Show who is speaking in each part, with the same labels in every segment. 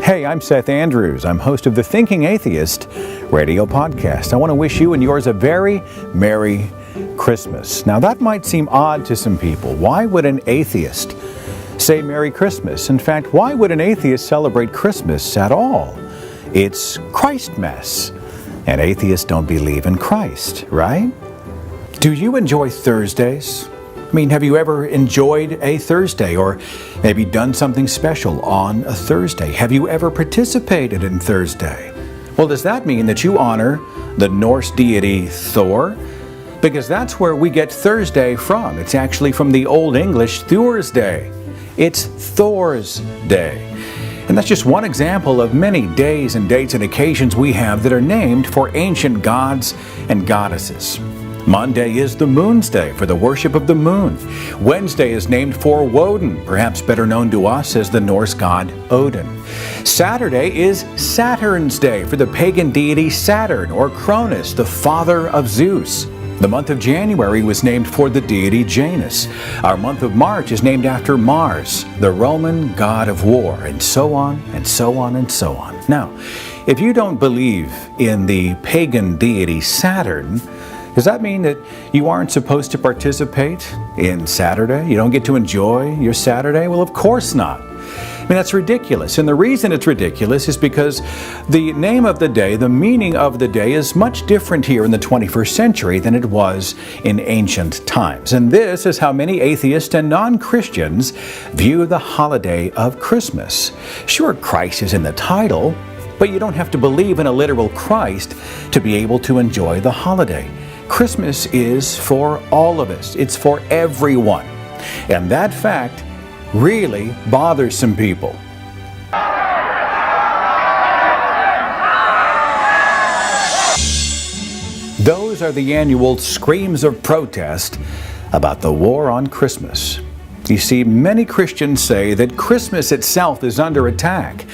Speaker 1: Hey, I'm Seth Andrews. I'm host of the Thinking Atheist radio podcast. I want to wish you and yours a very Merry Christmas. Now, that might seem odd to some people. Why would an atheist say Merry Christmas? In fact, why would an atheist celebrate Christmas at all? It's Christmas, and atheists don't believe in Christ, right? Do you enjoy Thursdays? I mean, have you ever enjoyed a Thursday or maybe done something special on a Thursday? Have you ever participated in Thursday? Well, does that mean that you honor the Norse deity Thor? Because that's where we get Thursday from. It's actually from the Old English Thor's Day. It's Thor's Day. And that's just one example of many days and dates and occasions we have that are named for ancient gods and goddesses. Monday is the Moon's Day for the worship of the moon. Wednesday is named for Woden, perhaps better known to us as the Norse god Odin. Saturday is Saturn's Day for the pagan deity Saturn, or Cronus, the father of Zeus. The month of January was named for the deity Janus. Our month of March is named after Mars, the Roman god of war, and so on and so on and so on. Now, if you don't believe in the pagan deity Saturn, does that mean that you aren't supposed to participate in Saturday? You don't get to enjoy your Saturday? Well, of course not. I mean, that's ridiculous. And the reason it's ridiculous is because the name of the day, the meaning of the day, is much different here in the 21st century than it was in ancient times. And this is how many atheists and non-Christians view the holiday of Christmas. Sure, Christ is in the title, but you don't have to believe in a literal Christ to be able to enjoy the holiday. Christmas is for all of us. It's for everyone. And that fact really bothers some people. Those are the annual screams of protest about the war on Christmas. You see, many Christians say that Christmas itself is under attack.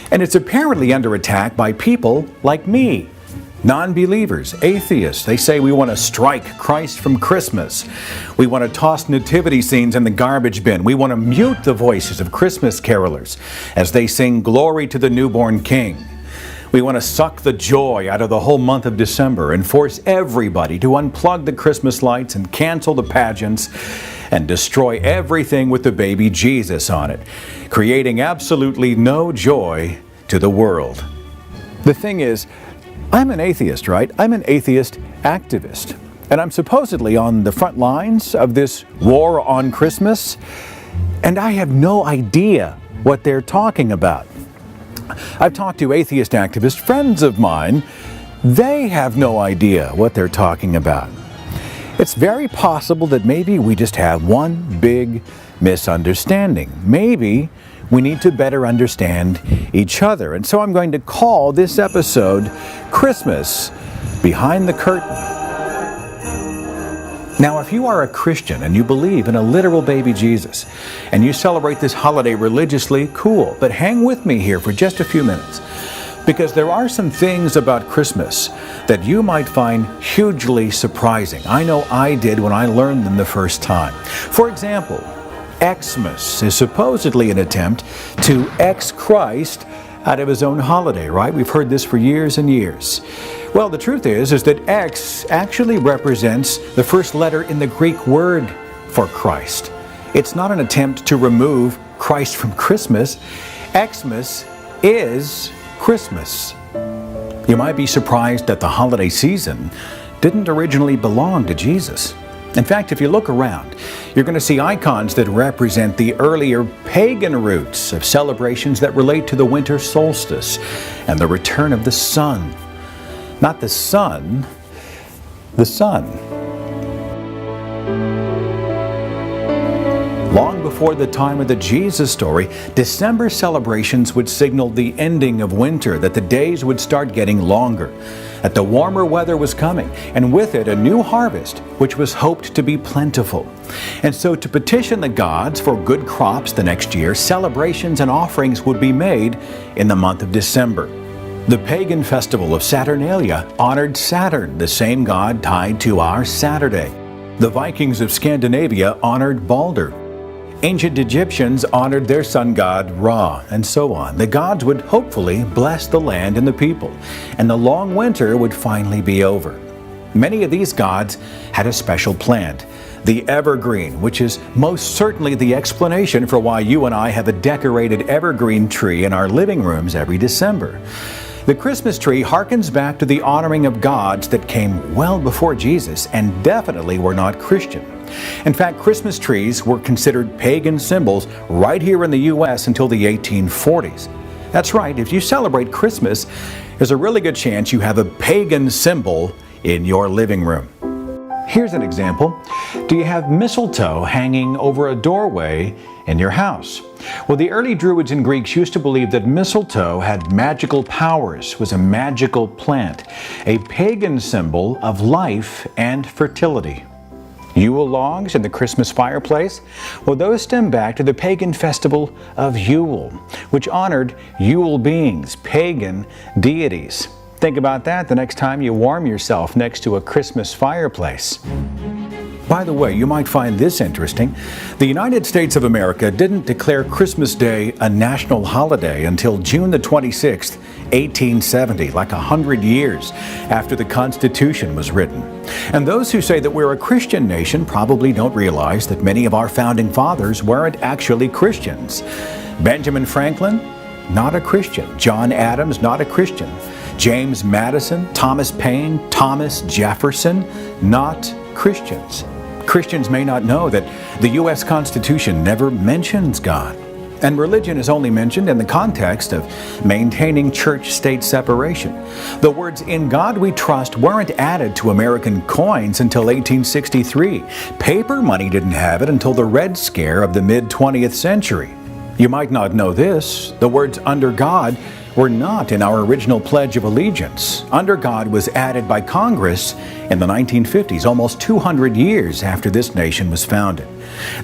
Speaker 1: And it's apparently under attack by people like me. Non-believers, atheists, they say we want to strike Christ from Christmas. We want to toss nativity scenes in the garbage bin. We want to mute the voices of Christmas carolers as they sing glory to the newborn King. We want to suck the joy out of the whole month of December and force everybody to unplug the Christmas lights and cancel the pageants and destroy everything with the baby Jesus on it, creating absolutely no joy to the world. The thing is, I'm an atheist, right? I'm an atheist activist. And I'm supposedly on the front lines of this war on Christmas. And I have no idea what they're talking about. I've talked to atheist activist friends of mine. They have no idea what they're talking about. It's very possible that maybe we just have one big misunderstanding. Maybe we need to better understand each other. And so I'm going to call this episode Christmas Behind the Curtain. Now, if you are a Christian and you believe in a literal baby Jesus and you celebrate this holiday religiously, cool. But hang with me here for just a few minutes, because there are some things about Christmas that you might find hugely surprising. I know I did when I learned them the first time. For example, Xmas is supposedly an attempt to X Christ out of his own holiday, right? We've heard this for years and years. Well, the truth is that X actually represents the first letter in the Greek word for Christ. It's not an attempt to remove Christ from Christmas. Xmas is Christmas. You might be surprised that the holiday season didn't originally belong to Jesus. In fact, if you look around, you're going to see icons that represent the earlier pagan roots of celebrations that relate to the winter solstice and the return of the sun. Not the sun, the sun. Long before the time of the Jesus story, December celebrations would signal the ending of winter, that the days would start getting longer, that the warmer weather was coming, and with it a new harvest, which was hoped to be plentiful. And so to petition the gods for good crops the next year, celebrations and offerings would be made in the month of December. The pagan festival of Saturnalia honored Saturn, the same god tied to our Saturday. The Vikings of Scandinavia honored Balder. Ancient Egyptians honored their sun god Ra, and so on. The gods would hopefully bless the land and the people, and the long winter would finally be over. Many of these gods had a special plant, the evergreen, which is most certainly the explanation for why you and I have a decorated evergreen tree in our living rooms every December. The Christmas tree harkens back to the honoring of gods that came well before Jesus and definitely were not Christian. In fact, Christmas trees were considered pagan symbols right here in the U.S. until the 1840s. That's right, if you celebrate Christmas, there's a really good chance you have a pagan symbol in your living room. Here's an example. Do you have mistletoe hanging over a doorway in your house? Well, the early Druids and Greeks used to believe that mistletoe had magical powers, was a magical plant, a pagan symbol of life and fertility. Yule logs in the Christmas fireplace? Well, those stem back to the pagan festival of Yule, which honored Yule beings, pagan deities. Think about that the next time you warm yourself next to a Christmas fireplace. By the way, you might find this interesting. The United States of America didn't declare Christmas Day a national holiday until June the 26th, 1870, like 100 years after the Constitution was written. And those who say that we're a Christian nation probably don't realize that many of our founding fathers weren't actually Christians. Benjamin Franklin, not a Christian. John Adams, not a Christian. James Madison, Thomas Paine, Thomas Jefferson, not Christians. Christians may not know that the U.S. Constitution never mentions God. And religion is only mentioned in the context of maintaining church-state separation. The words "in God we trust" weren't added to American coins until 1863. Paper money didn't have it until the Red Scare of the mid-20th century. You might not know this. The words "under God" were not in our original Pledge of Allegiance. Under God was added by Congress in the 1950s, almost 200 years after this nation was founded.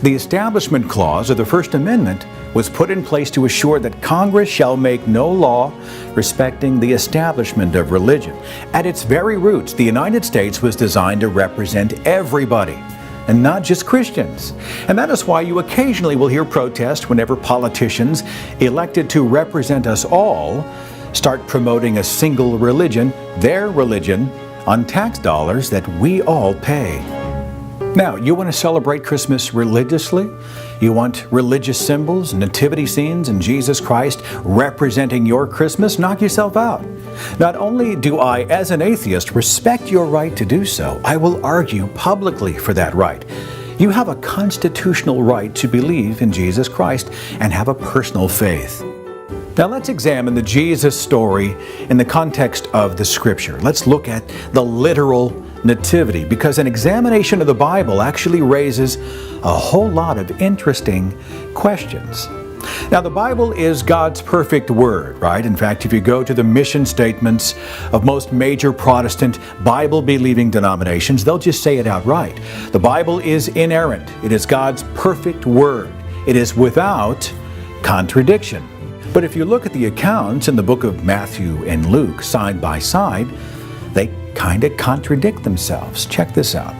Speaker 1: The Establishment Clause of the First Amendment was put in place to assure that Congress shall make no law respecting the establishment of religion. At its very roots, the United States was designed to represent everybody, and not just Christians. And that is why you occasionally will hear protest whenever politicians elected to represent us all start promoting a single religion, their religion, on tax dollars that we all pay. Now, you want to celebrate Christmas religiously? You want religious symbols, nativity scenes, and Jesus Christ representing your Christmas? Knock yourself out. Not only do I, as an atheist, respect your right to do so, I will argue publicly for that right. You have a constitutional right to believe in Jesus Christ and have a personal faith. Now let's examine the Jesus story in the context of the Scripture. Let's look at the literal nativity, because an examination of the Bible actually raises a whole lot of interesting questions. Now, the Bible is God's perfect word, right? In fact, if you go to the mission statements of most major Protestant Bible-believing denominations, they'll just say it outright. The Bible is inerrant. It is God's perfect word. It is without contradiction. But if you look at the accounts in the book of Matthew and Luke side by side, they kind of contradict themselves. Check this out.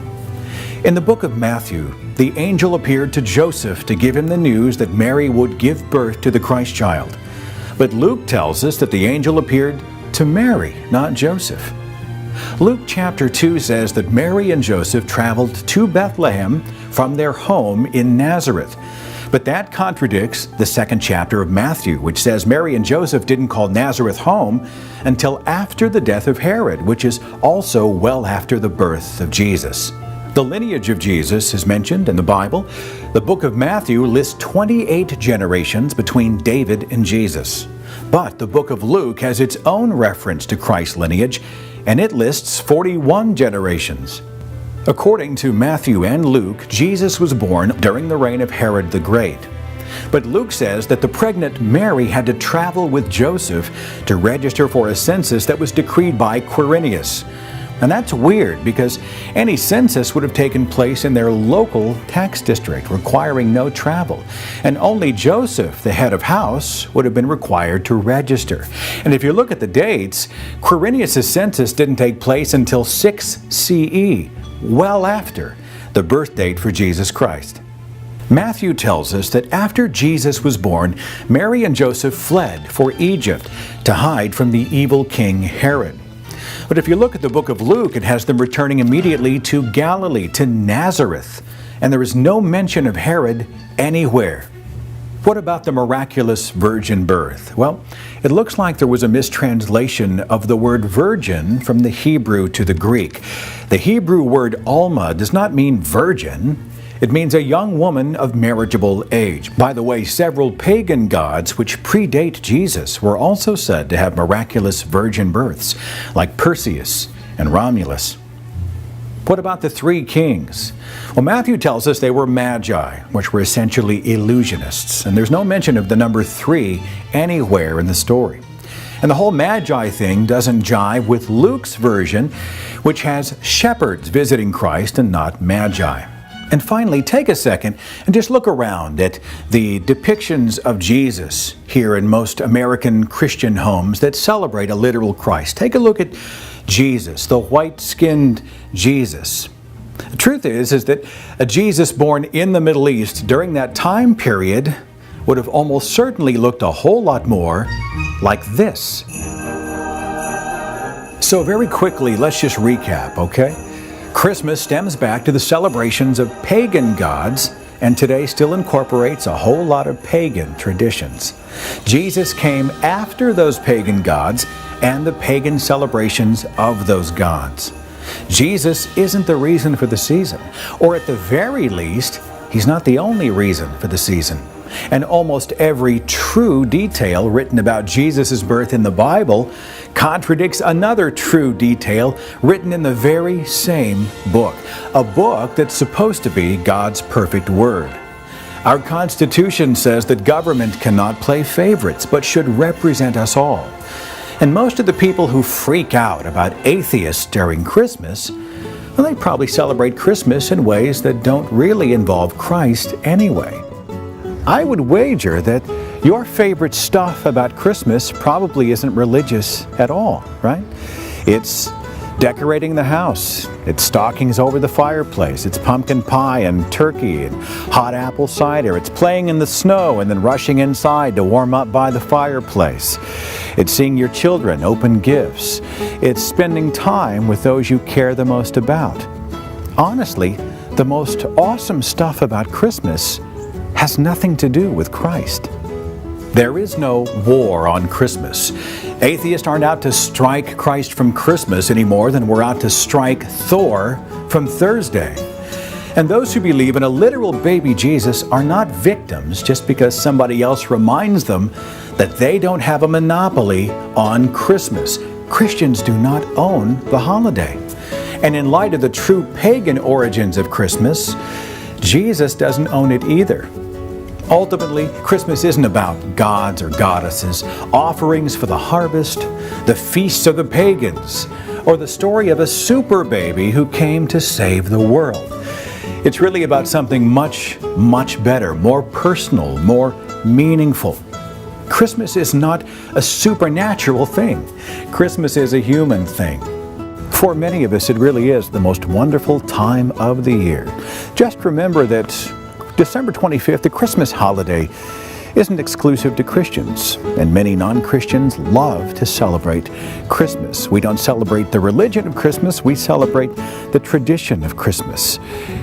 Speaker 1: In the book of Matthew, the angel appeared to Joseph to give him the news that Mary would give birth to the Christ child. But Luke tells us that the angel appeared to Mary, not Joseph. Luke chapter 2 says that Mary and Joseph traveled to Bethlehem from their home in Nazareth. But that contradicts the second chapter of Matthew, which says Mary and Joseph didn't call Nazareth home until after the death of Herod, which is also well after the birth of Jesus. The lineage of Jesus is mentioned in the Bible. The book of Matthew lists 28 generations between David and Jesus. But the book of Luke has its own reference to Christ's lineage, and it lists 41 generations. According to Matthew and Luke, Jesus was born during the reign of Herod the Great. But Luke says that the pregnant Mary had to travel with Joseph to register for a census that was decreed by Quirinius. And that's weird, because any census would have taken place in their local tax district, requiring no travel. And only Joseph, the head of house, would have been required to register. And if you look at the dates, Quirinius' census didn't take place until 6 CE, well after the birth date for Jesus Christ. Matthew tells us that after Jesus was born, Mary and Joseph fled for Egypt to hide from the evil king Herod. But if you look at the book of Luke, it has them returning immediately to Galilee, to Nazareth, and there is no mention of Herod anywhere. What about the miraculous virgin birth? Well, it looks like there was a mistranslation of the word virgin from the Hebrew to the Greek. The Hebrew word alma does not mean virgin. It means a young woman of marriageable age. By the way, several pagan gods which predate Jesus were also said to have miraculous virgin births, like Perseus and Romulus. What about the three kings? Well, Matthew tells us they were magi, which were essentially illusionists, and there's no mention of the number 3 anywhere in the story. And the whole magi thing doesn't jive with Luke's version, which has shepherds visiting Christ and not magi. And finally, take a second and just look around at the depictions of Jesus here in most American Christian homes that celebrate a literal Christ. Take a look at Jesus, the white-skinned Jesus. The truth is that a Jesus born in the Middle East during that time period would have almost certainly looked a whole lot more like this. So very quickly, let's just recap, okay? Christmas stems back to the celebrations of pagan gods and today still incorporates a whole lot of pagan traditions. Jesus came after those pagan gods and the pagan celebrations of those gods. Jesus isn't the reason for the season, or at the very least, He's not the only reason for the season. And almost every true detail written about Jesus' birth in the Bible contradicts another true detail written in the very same book, a book that's supposed to be God's perfect word. Our Constitution says that government cannot play favorites, but should represent us all. And most of the people who freak out about atheists during Christmas, well, they probably celebrate Christmas in ways that don't really involve Christ anyway. I would wager that your favorite stuff about Christmas probably isn't religious at all, right? It's decorating the house, it's stockings over the fireplace, it's pumpkin pie and turkey and hot apple cider, it's playing in the snow and then rushing inside to warm up by the fireplace. It's seeing your children open gifts. It's spending time with those you care the most about. Honestly, the most awesome stuff about Christmas has nothing to do with Christ. There is no war on Christmas. Atheists aren't out to strike Christ from Christmas any more than we're out to strike Thor from Thursday. And those who believe in a literal baby Jesus are not victims just because somebody else reminds them that they don't have a monopoly on Christmas. Christians do not own the holiday. And in light of the true pagan origins of Christmas, Jesus doesn't own it either. Ultimately, Christmas isn't about gods or goddesses, offerings for the harvest, the feasts of the pagans, or the story of a super baby who came to save the world. It's really about something much, much better, more personal, more meaningful. Christmas is not a supernatural thing. Christmas is a human thing. For many of us, it really is the most wonderful time of the year. Just remember that December 25th, the Christmas holiday, isn't exclusive to Christians, and many non-Christians love to celebrate Christmas. We don't celebrate the religion of Christmas, we celebrate the tradition of Christmas.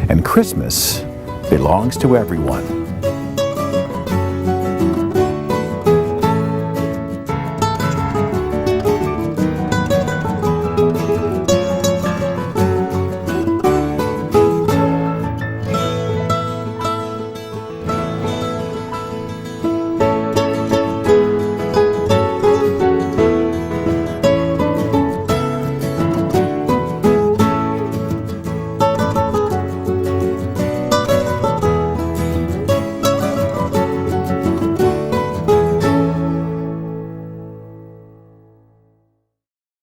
Speaker 1: And Christmas belongs to everyone.